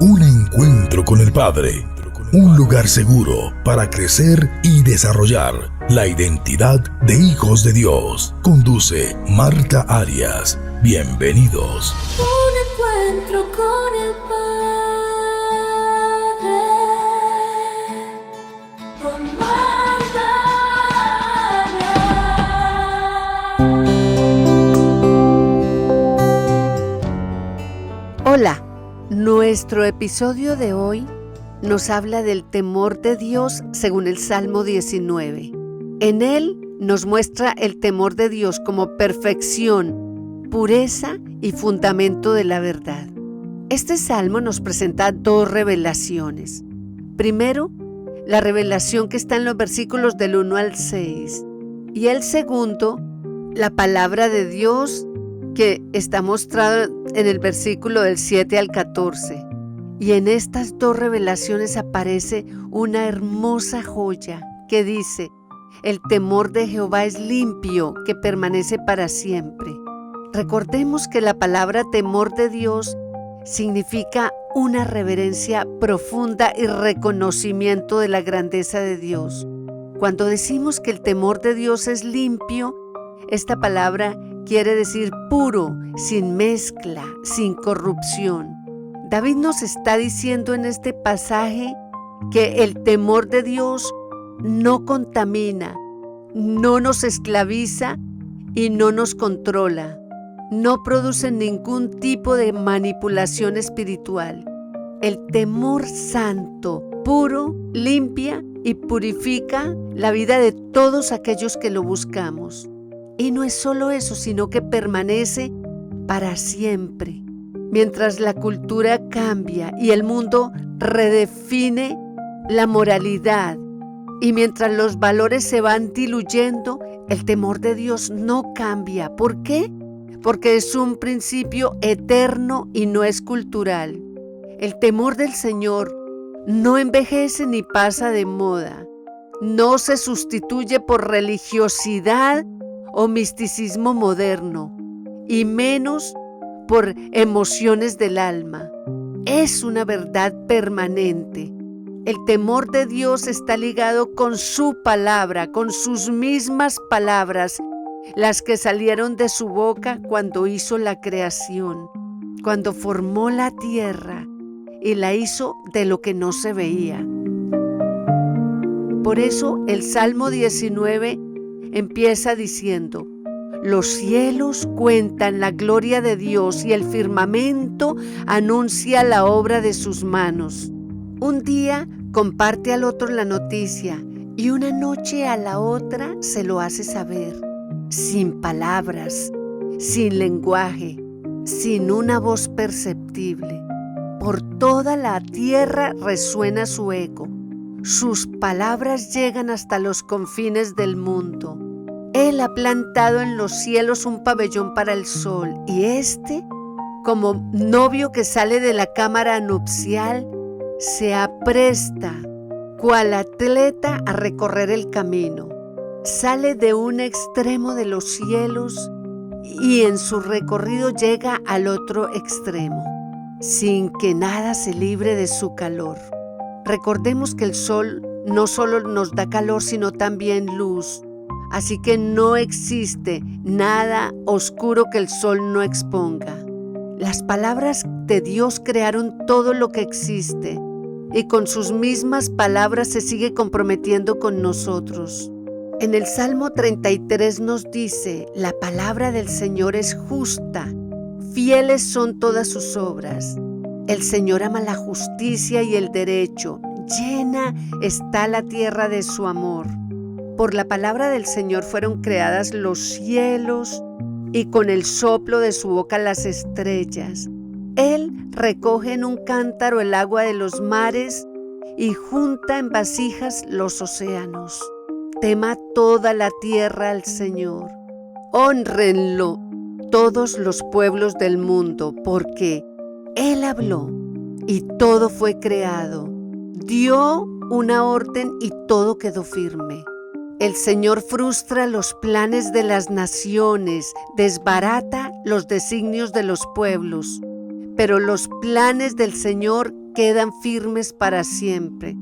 Un encuentro con el Padre. Un lugar seguro para crecer y desarrollar la identidad de hijos de Dios. Conduce Marta Arias. Bienvenidos. Un encuentro con el Padre. Con Marta Arias. Hola, nuestro episodio de hoy nos habla del temor de Dios según el Salmo 19. En él nos muestra el temor de Dios como perfección, pureza y fundamento de la verdad. Este salmo nos presenta dos revelaciones. Primero, la revelación que está en los versículos del 1 al 6. Y el segundo, la palabra de Dios que está mostrada en el versículo del 7 al 14. Y en estas dos revelaciones aparece una hermosa joya que dice: el temor de Jehová es limpio, que permanece para siempre. Recordemos que la palabra temor de Dios significa una reverencia profunda y reconocimiento de la grandeza de Dios. Cuando decimos que el temor de Dios es limpio, esta palabra quiere decir puro, sin mezcla, sin corrupción. David nos está diciendo en este pasaje que el temor de Dios no contamina, no nos esclaviza y no nos controla. No produce ningún tipo de manipulación espiritual. El temor santo, puro, limpia y purifica la vida de todos aquellos que lo buscamos. Y no es solo eso, sino que permanece para siempre. Mientras la cultura cambia y el mundo redefine la moralidad, y mientras los valores se van diluyendo, el temor de Dios no cambia. ¿Por qué? Porque es un principio eterno y no es cultural. El temor del Señor no envejece ni pasa de moda. No se sustituye por religiosidad o misticismo moderno, y menos por emociones del alma. Es una verdad permanente. El temor de Dios está ligado con su palabra, con sus mismas palabras, las que salieron de su boca cuando hizo la creación, cuando formó la tierra y la hizo de lo que no se veía. Por eso el Salmo 19 empieza diciendo: los cielos cuentan la gloria de Dios y el firmamento anuncia la obra de sus manos. Un día comparte al otro la noticia y una noche a la otra se lo hace saber, sin palabras, sin lenguaje, sin una voz perceptible. Por toda la tierra resuena su eco. Sus palabras llegan hasta los confines del mundo. Él ha plantado en los cielos un pabellón para el sol, y éste, como novio que sale de la cámara nupcial, se apresta, cual atleta, a recorrer el camino. Sale de un extremo de los cielos y en su recorrido llega al otro extremo, sin que nada se libre de su calor. Recordemos que el sol no solo nos da calor, sino también luz. Así que no existe nada oscuro que el sol no exponga. Las palabras de Dios crearon todo lo que existe, y con sus mismas palabras se sigue comprometiendo con nosotros. En el Salmo 33 nos dice: la palabra del Señor es justa, fieles son todas sus obras. El Señor ama la justicia y el derecho, llena está la tierra de su amor. Por la palabra del Señor fueron creadas los cielos, y con el soplo de su boca las estrellas. Él recoge en un cántaro el agua de los mares y junta en vasijas los océanos. Tema toda la tierra al Señor. Hónrenlo todos los pueblos del mundo, porque Él habló y todo fue creado. Dio una orden y todo quedó firme. El Señor frustra los planes de las naciones, desbarata los designios de los pueblos, pero los planes del Señor quedan firmes para siempre.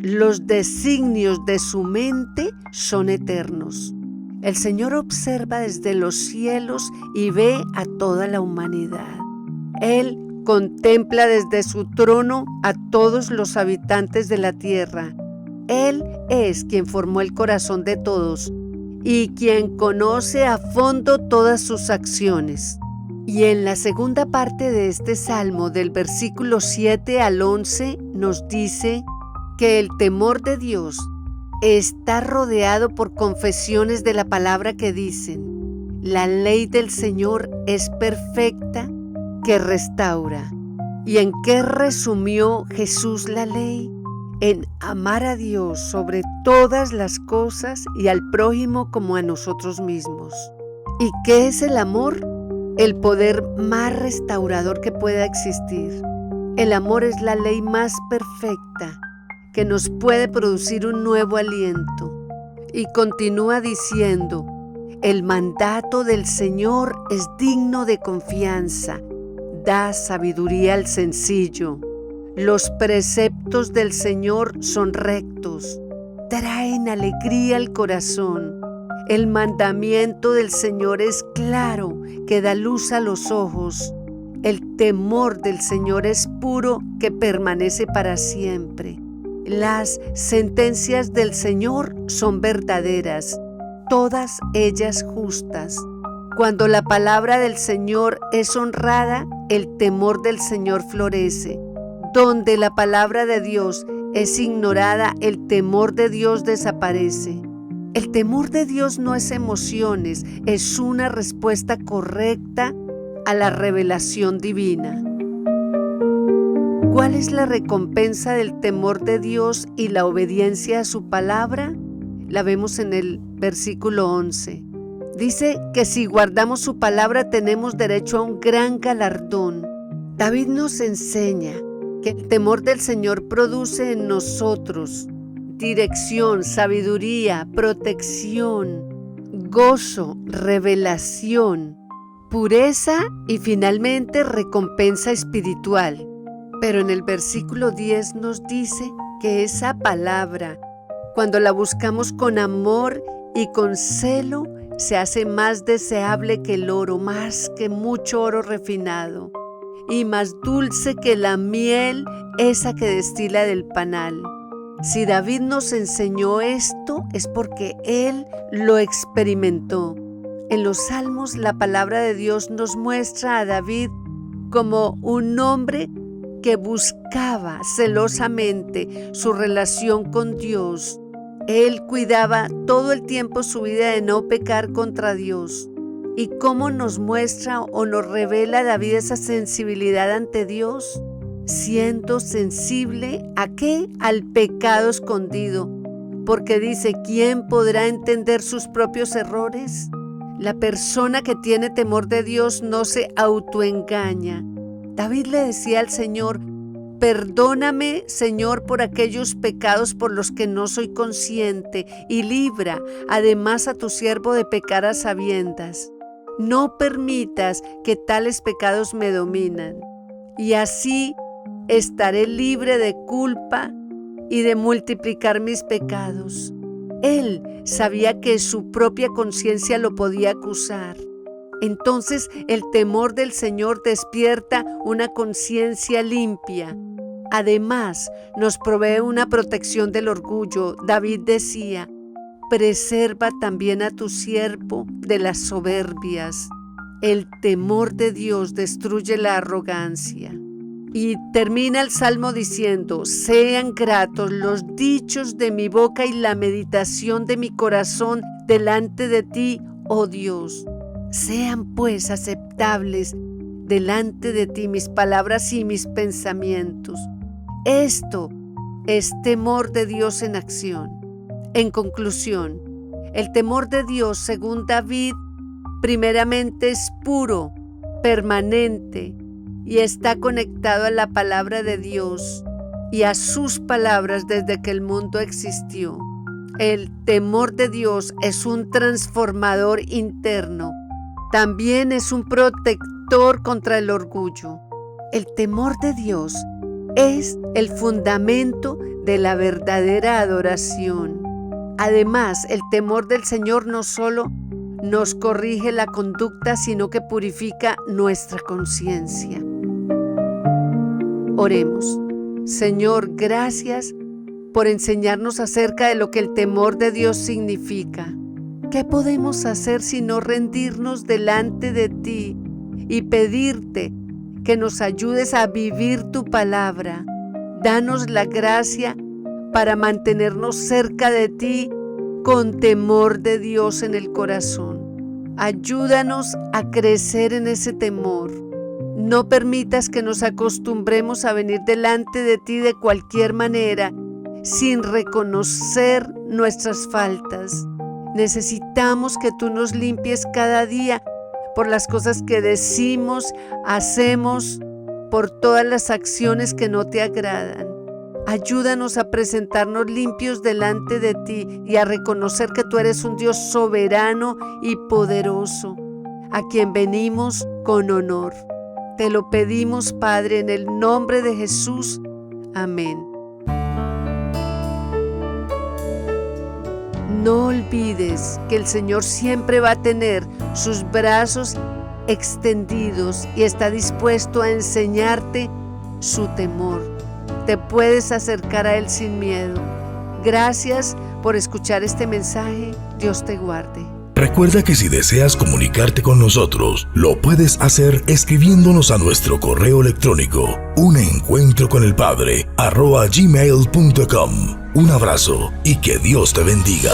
Los designios de su mente son eternos. El Señor observa desde los cielos y ve a toda la humanidad. Él contempla desde su trono a todos los habitantes de la tierra. Él es quien formó el corazón de todos y quien conoce a fondo todas sus acciones. Y en la segunda parte de este salmo, del versículo 7 al 11, nos dice que el temor de Dios está rodeado por confesiones de la palabra que dicen: la ley del Señor es perfecta, que restaura. ¿Y en qué resumió Jesús la ley? En amar a Dios sobre todas las cosas y al prójimo como a nosotros mismos. ¿Y qué es el amor? El poder más restaurador que pueda existir. El amor es la ley más perfecta que nos puede producir un nuevo aliento. Y continúa diciendo: el mandato del Señor es digno de confianza, da sabiduría al sencillo. Los preceptos del Señor son rectos, traen alegría al corazón. El mandamiento del Señor es claro, que da luz a los ojos. El temor del Señor es puro, que permanece para siempre. Las sentencias del Señor son verdaderas, todas ellas justas. Cuando la palabra del Señor es honrada, el temor del Señor florece. Donde la palabra de Dios es ignorada, el temor de Dios desaparece. El temor de Dios no es emociones, es una respuesta correcta a la revelación divina. ¿Cuál es la recompensa del temor de Dios y la obediencia a su palabra? La vemos en el versículo 11. Dice que si guardamos su palabra tenemos derecho a un gran galardón. David nos enseña que el temor del Señor produce en nosotros dirección, sabiduría, protección, gozo, revelación, pureza y finalmente recompensa espiritual. Pero en el versículo 10 nos dice que esa palabra, cuando la buscamos con amor y con celo, se hace más deseable que el oro, más que mucho oro refinado, y más dulce que la miel, esa que destila del panal. Si David nos enseñó esto, es porque él lo experimentó. En los Salmos, la palabra de Dios nos muestra a David como un hombre que buscaba celosamente su relación con Dios. Él cuidaba todo el tiempo su vida de no pecar contra Dios. ¿Y cómo nos muestra o nos revela David esa sensibilidad ante Dios? Siendo sensible ¿a qué? Al pecado escondido. Porque dice: ¿quién podrá entender sus propios errores? La persona que tiene temor de Dios no se autoengaña. David le decía al Señor: perdóname, Señor, por aquellos pecados por los que no soy consciente, y libra además a tu siervo de pecar a sabiendas. No permitas que tales pecados me dominan, y así estaré libre de culpa y de multiplicar mis pecados. Él sabía que su propia conciencia lo podía acusar. Entonces el temor del Señor despierta una conciencia limpia. Además, nos provee una protección del orgullo. David decía: preserva también a tu siervo de las soberbias. El temor de Dios destruye la arrogancia. Y termina el Salmo diciendo: sean gratos los dichos de mi boca y la meditación de mi corazón delante de ti, oh Dios. Sean pues aceptables delante de ti mis palabras y mis pensamientos. Esto es temor de Dios en acción. En conclusión, el temor de Dios, según David, primeramente es puro, permanente y está conectado a la palabra de Dios y a sus palabras desde que el mundo existió. El temor de Dios es un transformador interno. También es un protector contra el orgullo. El temor de Dios es el fundamento de la verdadera adoración. Además, el temor del Señor no solo nos corrige la conducta, sino que purifica nuestra conciencia. Oremos. Señor, gracias por enseñarnos acerca de lo que el temor de Dios significa. ¿Qué podemos hacer sino rendirnos delante de ti y pedirte que nos ayudes a vivir tu palabra? Danos la gracia para mantenernos cerca de ti con temor de Dios en el corazón. Ayúdanos a crecer en ese temor. No permitas que nos acostumbremos a venir delante de ti de cualquier manera, sin reconocer nuestras faltas. Necesitamos que tú nos limpies cada día por las cosas que decimos, hacemos, por todas las acciones que no te agradan. Ayúdanos a presentarnos limpios delante de ti y a reconocer que tú eres un Dios soberano y poderoso, a quien venimos con honor. Te lo pedimos, Padre, en el nombre de Jesús. Amén. No olvides que el Señor siempre va a tener sus brazos extendidos y está dispuesto a enseñarte su temor. Te puedes acercar a Él sin miedo. Gracias por escuchar este mensaje. Dios te guarde. Recuerda que si deseas comunicarte con nosotros, lo puedes hacer escribiéndonos a nuestro correo electrónico unencuentroconelpadre@gmail.com. Un abrazo y que Dios te bendiga.